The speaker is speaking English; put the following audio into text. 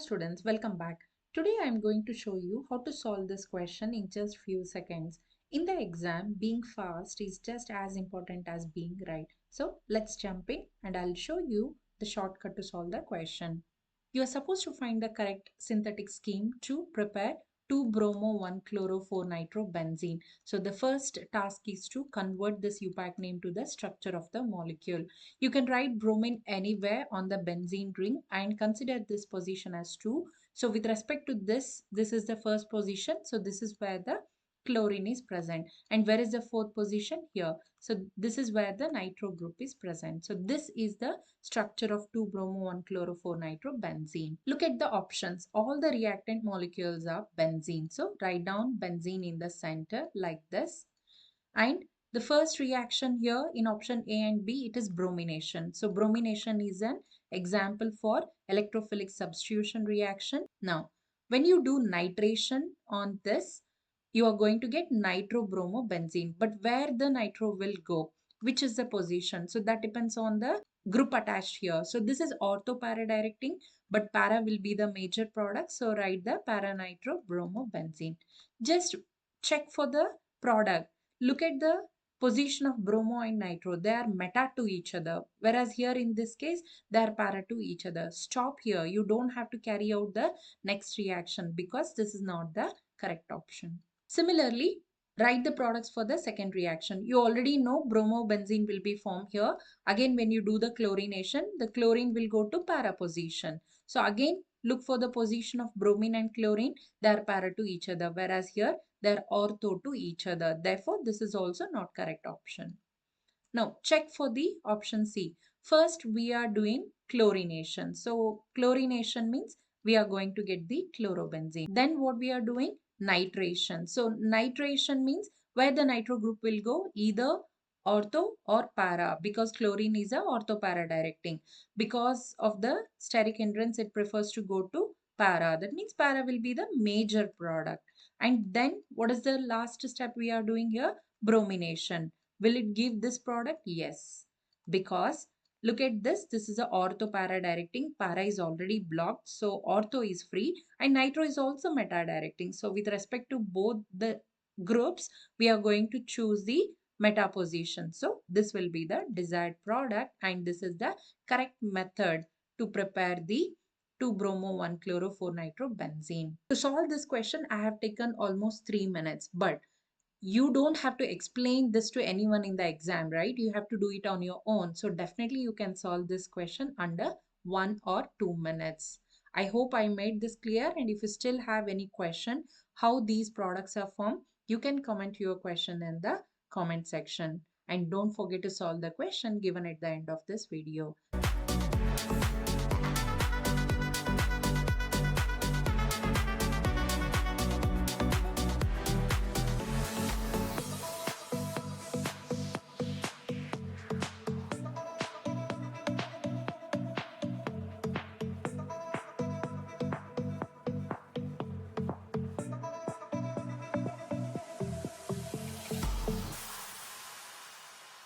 students, welcome back. Today I am going to show you how to solve this question in just few seconds. In the exam, being fast is just as important as being right. So let's jump in and I'll show you the shortcut to solve the question. You are supposed to find the correct synthetic scheme to prepare 2-bromo 1-chloro-4-nitrobenzene. So the first task is to convert this UPAC name to the structure of the molecule. You can write bromine anywhere on the benzene ring and consider this position as 2. So with respect to this is the first position. So this is where the chlorine is present. And where is the fourth position? Here. So this is where the nitro group is present. So this is the structure of 2-bromo 1-chloro-4-nitrobenzene. Look at the options. All the reactant molecules are benzene. So write down benzene in the center like this. And the first reaction here in option A and B, it is bromination. So bromination is an example for electrophilic substitution reaction. Now, when you do nitration on this, you are going to get nitrobromobenzene. But where the nitro will go, which is the position? So that depends on the group attached here. So this is ortho para directing, but para will be the major product. So write the para nitrobromobenzene. Just check for the product. Look at the position of bromo and nitro. They are meta to each other. Whereas here in this case, they are para to each other. Stop here. You don't have to carry out the next reaction because this is not the correct option. Similarly, write the products for the second reaction. You already know bromobenzene will be formed here. Again, when you do the chlorination, the chlorine will go to para position. So again, look for the position of bromine and chlorine. They are para to each other. Whereas here, they are ortho to each other. Therefore, this is also not correct option. Now, check for the option C. First, we are doing chlorination. So, chlorination means we are going to get the chlorobenzene. Then what we are doing? Nitration. So, nitration means where the nitro group will go, either ortho or para, because chlorine is a ortho para directing. Because of the steric hindrance, it prefers to go to para. That means para will be the major product. And then what is the last step we are doing here? Bromination. Will it give this product? Yes. Because look at this. This is a ortho para directing. Para is already blocked. So ortho is free and nitro is also meta directing. So with respect to both the groups, we are going to choose the meta position. So this will be the desired product and this is the correct method to prepare the 2-bromo 1-chloro-4-nitrobenzene. To solve this question, I have taken almost 3 minutes, but you don't have to explain this to anyone in the exam, right? You have to do it on your own. So definitely you can solve this question under 1 or 2 minutes. I hope I made this clear, and if you still have any question how these products are formed, you can comment your question in the comment section. And don't forget to solve the question given at the end of this video.